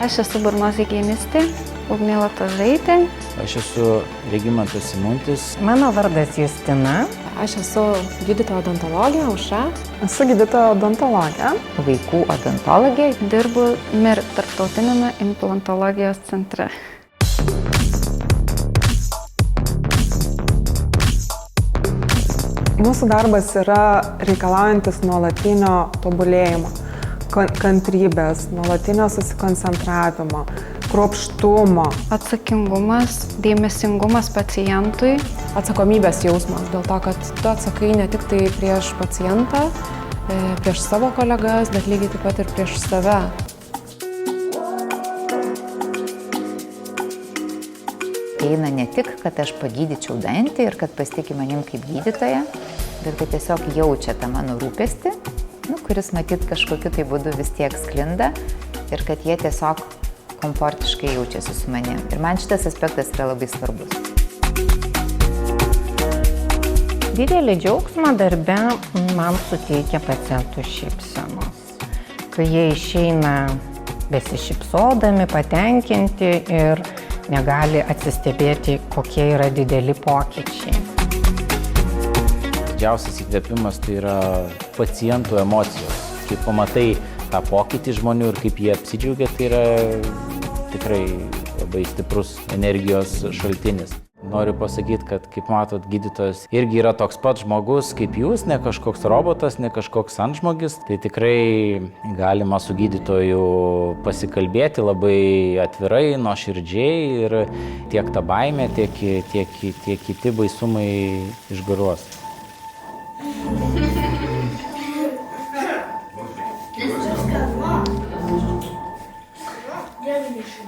Aš esu burnos higienistė, Ugnė Latožaitė. Aš esu Regimantas Simuntis. Mano vardas Justina. Aš esu gydytoja odontologė, Aušra. Esu gydytoja odontologė. Vaikų odontologė. Dirbu MIR tarptautiniame implantologijos centre. Mūsų darbas yra reikalaujantis nuolatinio tobulėjimo, kantrybės, nuolatinio susikoncentravimo, kruopštumo. Atsakingumas, dėmesingumas pacientui. Atsakomybės jausmas dėl to, kad tu atsakai ne tik tai prieš pacientą, prieš savo kolegas, bet lygiai taip pat ir prieš save. Eina ne tik, kad aš pagydyčiau dantį ir kad pasitikė manim kaip gydytoja, bet kad tiesiog jaučia tą mano rūpestį, kuris matyt kažkokiu tai būdu vis tiek sklinda ir kad jie tiesiog komfortiškai jaučiasi su manim. Ir man šitas aspektas yra labai svarbus. Didelį džiaugsmą darbe man suteikia pacientų šypsenos. Kai jie išeina besišypsodami, patenkinti ir negali atsistebėti, kokie yra dideli pokyčiai. Didžiausias įkvėpimas tai yra pacientų emocijos. Kai pamatai tą pokytį žmonių ir kaip jie apsidžiaugia, tai yra tikrai labai stiprus energijos šaltinis. Noriu pasakyti, kad, kaip matot, gydytojas irgi yra toks pat žmogus kaip jūs, ne kažkoks robotas, ne kažkoks antžmogis. Tai tikrai galima su gydytoju pasikalbėti labai atvirai, nuoširdžiai ir tiek ta baimė, tiek kiti baisumai išgaruos. Я не вижу,